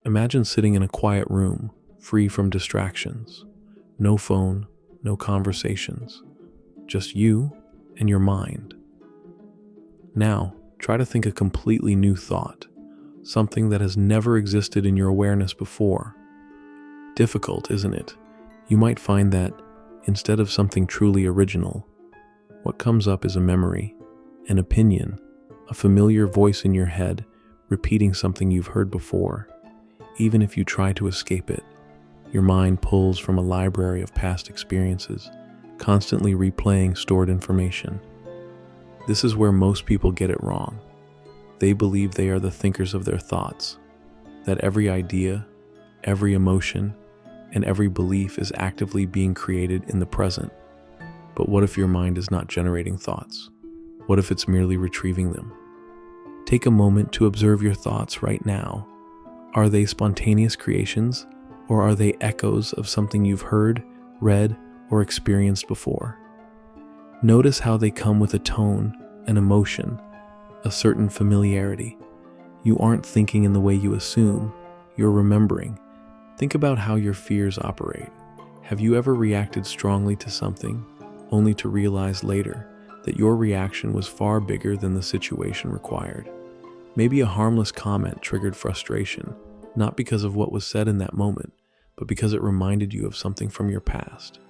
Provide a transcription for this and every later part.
Imagine sitting in a quiet room, free from distractions. No phone, no conversations. Just you and your mind. Now, try to think a completely new thought, something that has never existed in your awareness before. Difficult, isn't it? You might find that, instead of something truly original, what comes up is a memory, an opinion, a familiar voice in your head repeating something you've heard before. Even if you try to escape it, your mind pulls from a library of past experiences, constantly replaying stored information. This is where most people get it wrong. They believe they are the thinkers of their thoughts, that every idea, every emotion, and every belief is actively being created in the present. But what if your mind is not generating thoughts? What if it's merely retrieving them? Take a moment to observe your thoughts right now. Are they spontaneous creations, or are they echoes of something you've heard, read, or experienced before? Notice how they come with a tone, an emotion, a certain familiarity. You aren't thinking in the way you assume, you're remembering. Think about how your fears operate. Have you ever reacted strongly to something, only to realize later that your reaction was far bigger than the situation required? Maybe a harmless comment triggered frustration, not because of what was said in that moment, but because it reminded you of something from your past.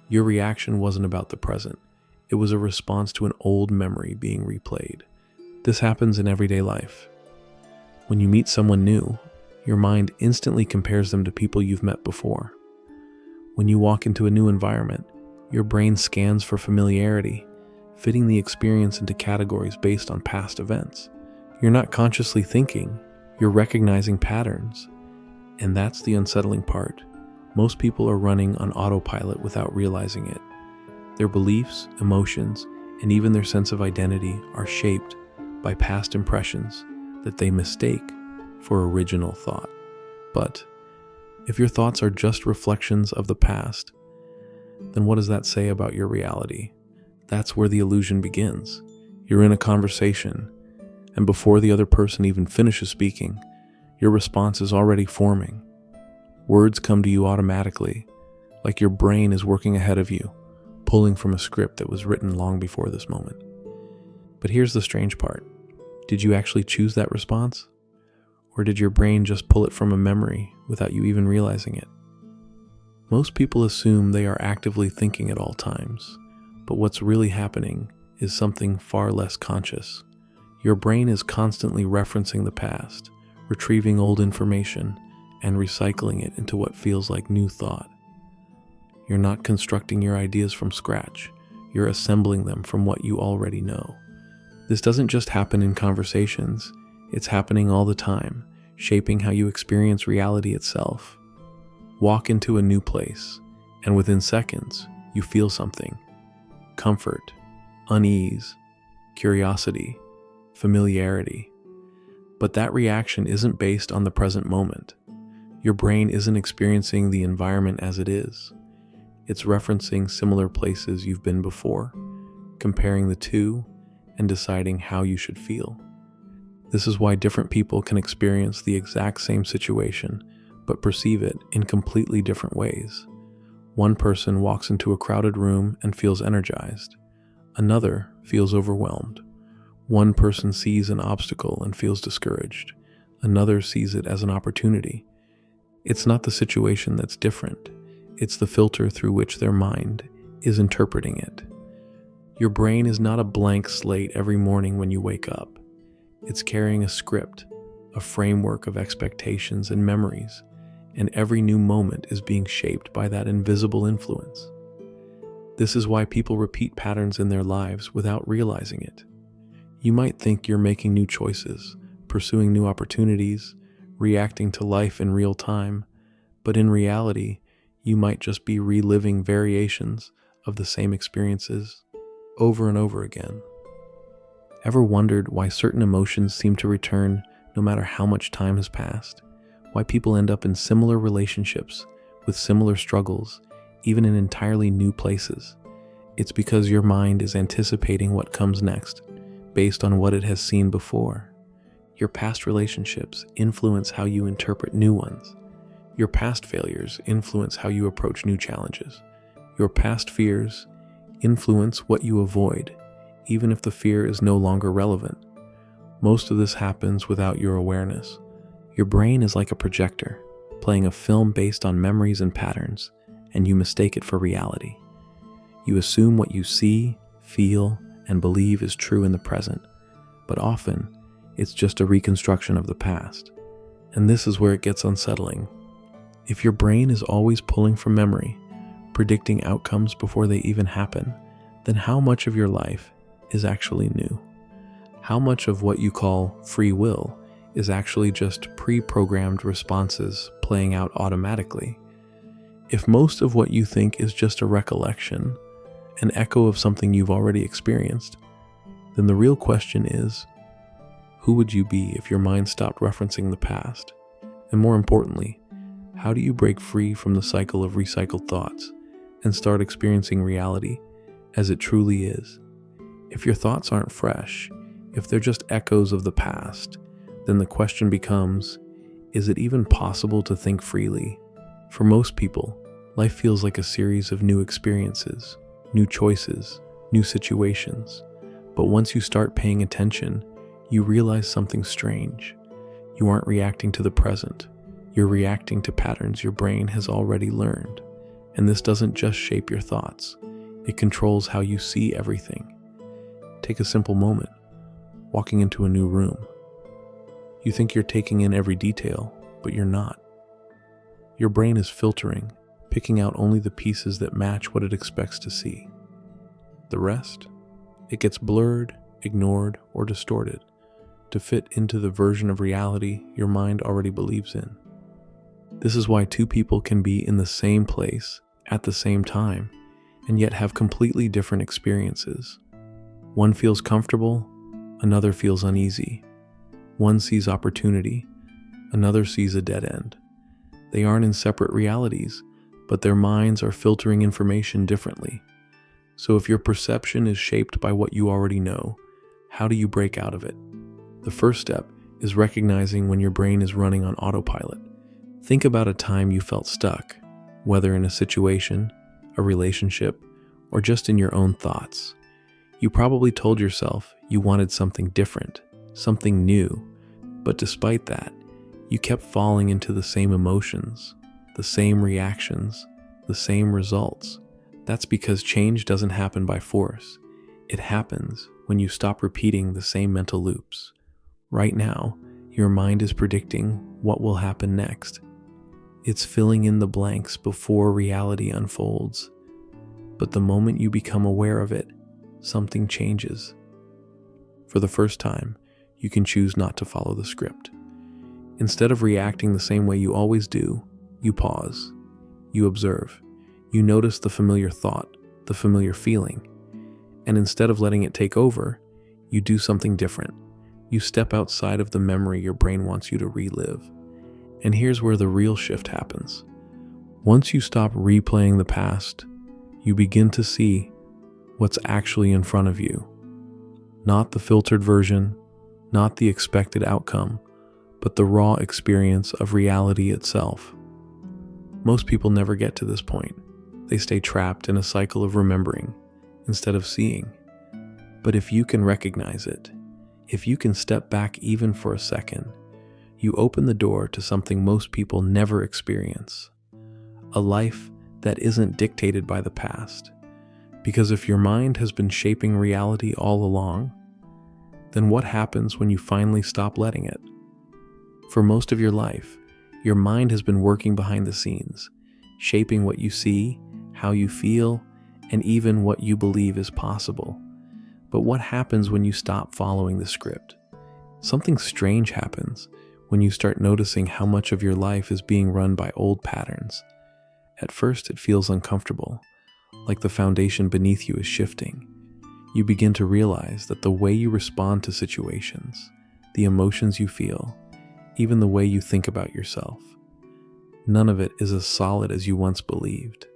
Your reaction wasn't about the present. It was a response to an old memory being replayed. This happens in everyday life. When you meet someone new, your mind instantly compares them to people you've met before. When you walk into a new environment, your brain scans for familiarity, fitting the experience into categories based on past events. You're not consciously thinking, you're recognizing patterns. And that's the unsettling part. Most people are running on autopilot without realizing it. Their beliefs, emotions, and even their sense of identity are shaped by past impressions that they mistake for original thought. But if your thoughts are just reflections of the past, then what does that say about your reality? That's where the illusion begins. You're in a conversation, and before the other person even finishes speaking, your response is already forming. Words come to you automatically, like your brain is working ahead of you, pulling from a script that was written long before this moment. But here's the strange part. Did you actually choose that response? Or did your brain just pull it from a memory without you even realizing it? Most people assume they are actively thinking at all times, but what's really happening is something far less conscious. Your brain is constantly referencing the past, retrieving old information, and recycling it into what feels like new thought. You're not constructing your ideas from scratch, you're assembling them from what you already know. This doesn't just happen in conversations, it's happening all the time, shaping how you experience reality itself. Walk into a new place, and within seconds, you feel something. Comfort, unease, curiosity, familiarity. But that reaction isn't based on the present moment. Your brain isn't experiencing the environment as it is. It's referencing similar places you've been before, comparing the two, and deciding how you should feel. This is why different people can experience the exact same situation, but perceive it in completely different ways. One person walks into a crowded room and feels energized. Another feels overwhelmed. One person sees an obstacle and feels discouraged. Another sees it as an opportunity. It's not the situation that's different. It's the filter through which their mind is interpreting it. Your brain is not a blank slate every morning when you wake up. It's carrying a script, a framework of expectations and memories, and every new moment is being shaped by that invisible influence. This is why people repeat patterns in their lives without realizing it. You might think you're making new choices, pursuing new opportunities, reacting to life in real time, but in reality, you might just be reliving variations of the same experiences over and over again. Ever wondered why certain emotions seem to return no matter how much time has passed? Why people end up in similar relationships with similar struggles, even in entirely new places? It's because your mind is anticipating what comes next, based on what it has seen before. Your past relationships influence how you interpret new ones. Your past failures influence how you approach new challenges. Your past fears influence what you avoid, even if the fear is no longer relevant. Most of this happens without your awareness. Your brain is like a projector, playing a film based on memories and patterns, and you mistake it for reality. You assume what you see, feel, and believe is true in the present, but often it's just a reconstruction of the past. And this is where it gets unsettling. If your brain is always pulling from memory, predicting outcomes before they even happen, then how much of your life is actually new? How much of what you call free will is actually just pre-programmed responses playing out automatically? If most of what you think is just a recollection, an echo of something you've already experienced, then the real question is, who would you be if your mind stopped referencing the past? And more importantly, how do you break free from the cycle of recycled thoughts and start experiencing reality as it truly is? If your thoughts aren't fresh, if they're just echoes of the past, then the question becomes, is it even possible to think freely? For most people, life feels like a series of new experiences, new choices, new situations. But once you start paying attention, you realize something strange. You aren't reacting to the present. You're reacting to patterns your brain has already learned. And this doesn't just shape your thoughts. It controls how you see everything. Take a simple moment, walking into a new room. You think you're taking in every detail, but you're not. Your brain is filtering, picking out only the pieces that match what it expects to see. The rest, it gets blurred, ignored, or distorted to fit into the version of reality your mind already believes in. This is why two people can be in the same place at the same time and yet have completely different experiences. One feels comfortable, another feels uneasy. One sees opportunity, another sees a dead end. They aren't in separate realities, but their minds are filtering information differently. So if your perception is shaped by what you already know, how do you break out of it? The first step is recognizing when your brain is running on autopilot. Think about a time you felt stuck, whether in a situation, a relationship, or just in your own thoughts. You probably told yourself you wanted something different, something new, but despite that, you kept falling into the same emotions, the same reactions, the same results. That's because change doesn't happen by force. It happens when you stop repeating the same mental loops. Right now, your mind is predicting what will happen next. It's filling in the blanks before reality unfolds. But the moment you become aware of it, something changes. For the first time, you can choose not to follow the script. Instead of reacting the same way you always do, you pause. You observe. You notice the familiar thought, the familiar feeling. And instead of letting it take over, you do something different. You step outside of the memory your brain wants you to relive. And here's where the real shift happens. Once you stop replaying the past, you begin to see what's actually in front of you. Not the filtered version, not the expected outcome, but the raw experience of reality itself. Most people never get to this point. They stay trapped in a cycle of remembering instead of seeing. But if you can recognize it, if you can step back even for a second, you open the door to something most people never experience. A life that isn't dictated by the past. Because if your mind has been shaping reality all along, then what happens when you finally stop letting it? For most of your life, your mind has been working behind the scenes, shaping what you see, how you feel, and even what you believe is possible. But what happens when you stop following the script? Something strange happens when you start noticing how much of your life is being run by old patterns. At first, it feels uncomfortable, like the foundation beneath you is shifting. You begin to realize that the way you respond to situations, the emotions you feel, even the way you think about yourself, none of it is as solid as you once believed.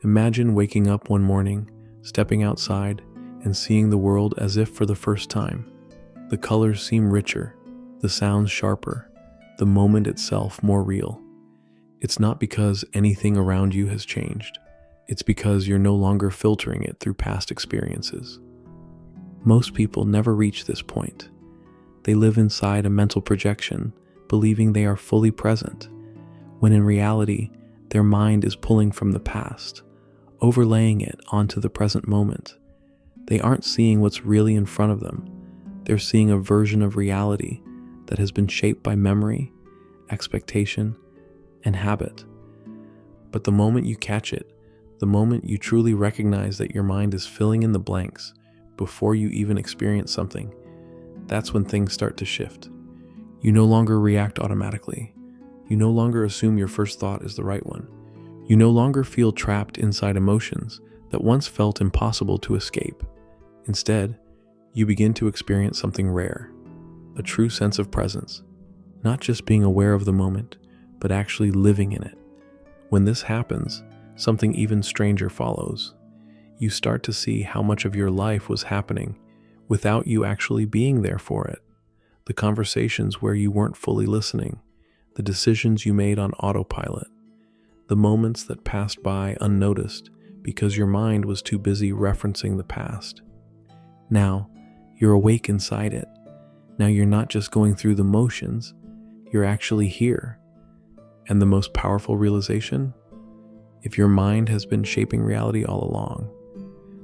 Imagine waking up one morning, stepping outside, and seeing the world as if for the first time. The colors seem richer, the sounds sharper, the moment itself more real. It's not because anything around you has changed. It's because you're no longer filtering it through past experiences. Most people never reach this point. They live inside a mental projection, believing they are fully present, when in reality, their mind is pulling from the past, overlaying it onto the present moment. They aren't seeing what's really in front of them. They're seeing a version of reality that has been shaped by memory, expectation, and habit. But the moment you catch it, the moment you truly recognize that your mind is filling in the blanks before you even experience something, that's when things start to shift. You no longer react automatically. You no longer assume your first thought is the right one. You no longer feel trapped inside emotions that once felt impossible to escape. Instead, you begin to experience something rare, a true sense of presence, not just being aware of the moment, but actually living in it. When this happens, something even stranger follows. You start to see how much of your life was happening without you actually being there for it. The conversations where you weren't fully listening, the decisions you made on autopilot, the moments that passed by unnoticed because your mind was too busy referencing the past. Now, you're awake inside it. Now you're not just going through the motions, you're actually here. And the most powerful realization? If your mind has been shaping reality all along,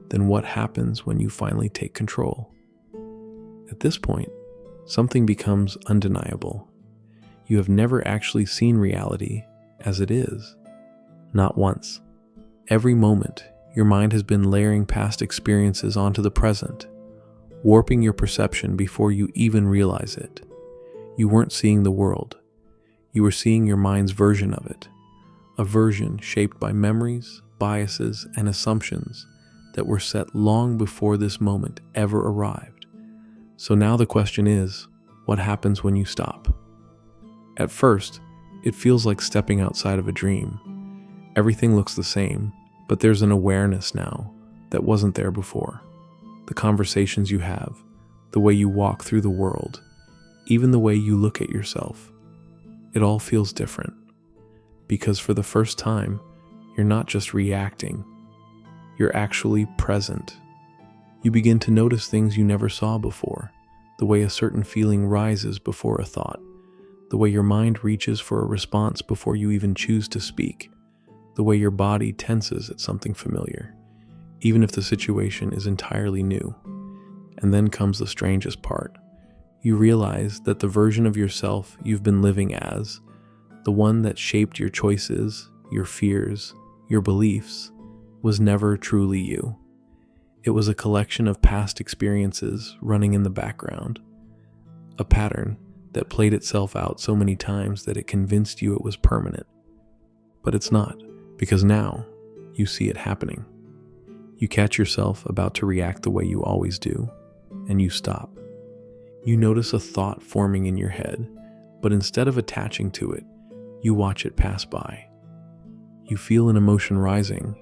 then what happens when you finally take control? At this point, something becomes undeniable. You have never actually seen reality as it is. Not once. Every moment, your mind has been layering past experiences onto the present, warping your perception before you even realize it. You weren't seeing the world. You were seeing your mind's version of it, a version shaped by memories, biases, and assumptions that were set long before this moment ever arrived. So now the question is, what happens when you stop? At first, it feels like stepping outside of a dream. Everything looks the same, but there's an awareness now that wasn't there before. The conversations you have, the way you walk through the world, even the way you look at yourself, it all feels different. Because for the first time, you're not just reacting, you're actually present. You begin to notice things you never saw before, the way a certain feeling rises before a thought, the way your mind reaches for a response before you even choose to speak, the way your body tenses at something familiar, even if the situation is entirely new. And then comes the strangest part. You realize that the version of yourself you've been living as, the one that shaped your choices, your fears, your beliefs, was never truly you. It was a collection of past experiences running in the background, a pattern that played itself out so many times that it convinced you it was permanent. But it's not, because now you see it happening. You catch yourself about to react the way you always do, and you stop. You notice a thought forming in your head, but instead of attaching to it, you watch it pass by. You feel an emotion rising,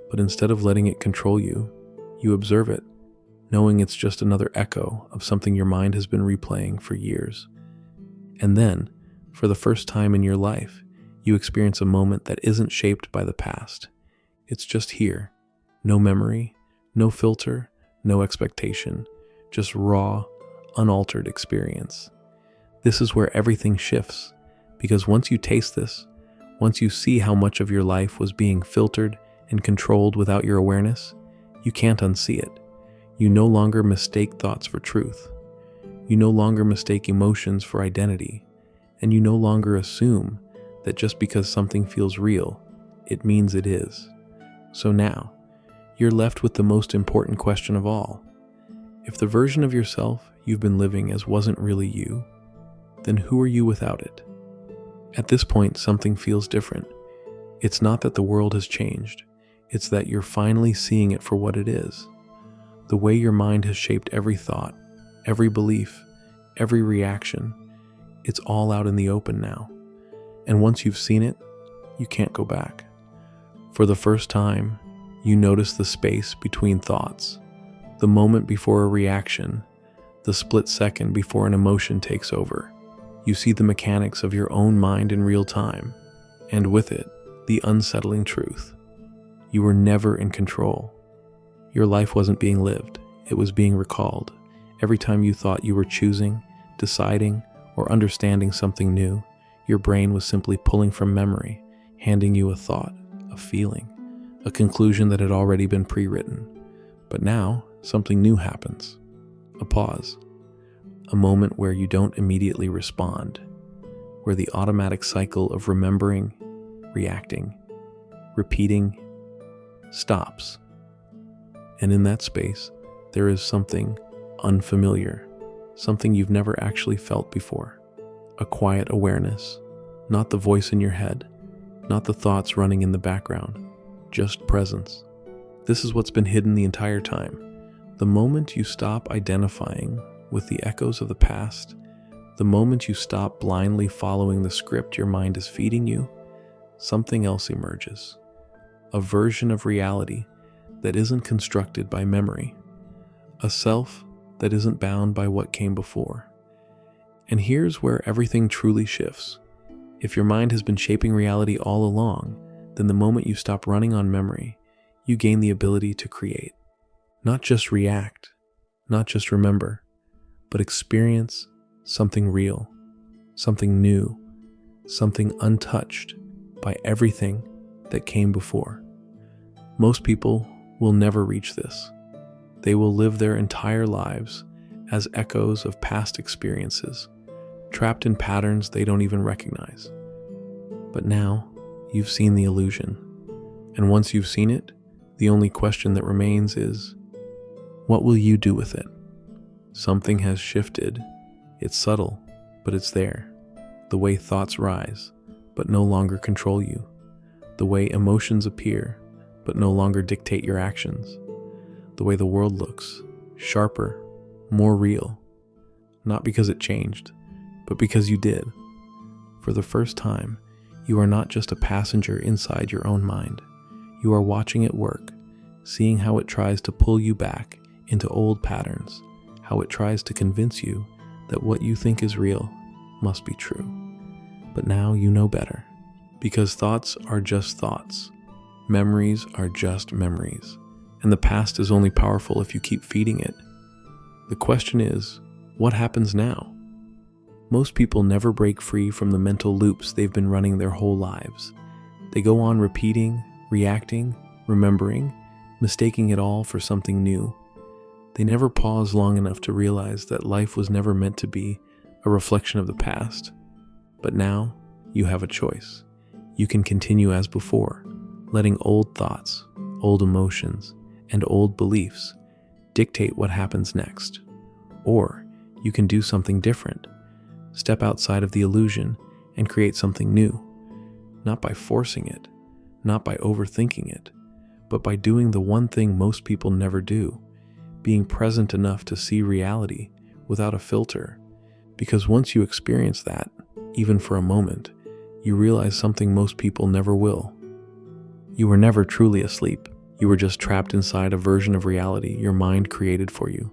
but instead of letting it control you, you observe it, knowing it's just another echo of something your mind has been replaying for years. And then, for the first time in your life, you experience a moment that isn't shaped by the past. It's just here. No memory, no filter, no expectation, just raw, unaltered experience. This is where everything shifts, because once you taste this, once you see how much of your life was being filtered and controlled without your awareness, you can't unsee it. You no longer mistake thoughts for truth. You no longer mistake emotions for identity, and you no longer assume that just because something feels real, it means it is. So now, you're left with the most important question of all. If the version of yourself you've been living as wasn't really you, then who are you without it? At this point, something feels different. It's not that the world has changed. It's that you're finally seeing it for what it is. The way your mind has shaped every thought, every belief, every reaction, it's all out in the open now. And once you've seen it, you can't go back. For the first time, you notice the space between thoughts, the moment before a reaction, the split second before an emotion takes over. You see the mechanics of your own mind in real time, and with it, the unsettling truth. You were never in control. Your life wasn't being lived, it was being recalled. Every time you thought you were choosing, deciding, or understanding something new, your brain was simply pulling from memory, handing you a thought, a feeling, a conclusion that had already been pre-written. But now, something new happens. A pause. A moment where you don't immediately respond, where the automatic cycle of remembering, reacting, repeating, stops. And in that space, there is something unfamiliar, something you've never actually felt before. A quiet awareness, not the voice in your head, not the thoughts running in the background, just presence. This is what's been hidden the entire time. The moment you stop identifying with the echoes of the past, the moment you stop blindly following the script your mind is feeding you, something else emerges. A version of reality that isn't constructed by memory. A self that isn't bound by what came before. And here's where everything truly shifts. If your mind has been shaping reality all along, then the moment you stop running on memory, you gain the ability to create. Not just react, not just remember, but experience something real, something new, something untouched by everything that came before. Most people will never reach this. They will live their entire lives as echoes of past experiences, trapped in patterns they don't even recognize. But now, you've seen the illusion. And once you've seen it, the only question that remains is, what will you do with it? Something has shifted. It's subtle, but it's there. The way thoughts rise, but no longer control you. The way emotions appear, but no longer dictate your actions. The way the world looks, sharper, more real. Not because it changed, but because you did. For the first time, you are not just a passenger inside your own mind. You are watching it work, seeing how it tries to pull you back into old patterns, how it tries to convince you that what you think is real must be true. But now you know better, because thoughts are just thoughts. Memories are just memories, and the past is only powerful if you keep feeding it. The question is, what happens now? Most people never break free from the mental loops they've been running their whole lives. They go on repeating, reacting, remembering, mistaking it all for something new. They never pause long enough to realize that life was never meant to be a reflection of the past. But now, you have a choice. You can continue as before, letting old thoughts, old emotions, and old beliefs dictate what happens next. Or you can do something different, step outside of the illusion and create something new, not by forcing it, not by overthinking it, but by doing the one thing most people never do, being present enough to see reality without a filter. Because once you experience that, even for a moment, you realize something most people never will. You were never truly asleep. You were just trapped inside a version of reality your mind created for you.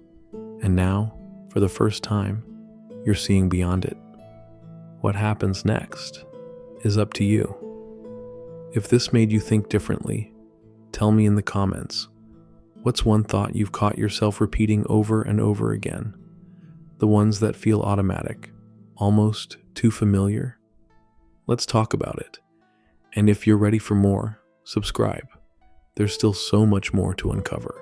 And now, for the first time, you're seeing beyond it. What happens next is up to you. If this made you think differently, tell me in the comments. What's one thought you've caught yourself repeating over and over again? The ones that feel automatic, almost too familiar? Let's talk about it. And if you're ready for more, subscribe. There's still so much more to uncover.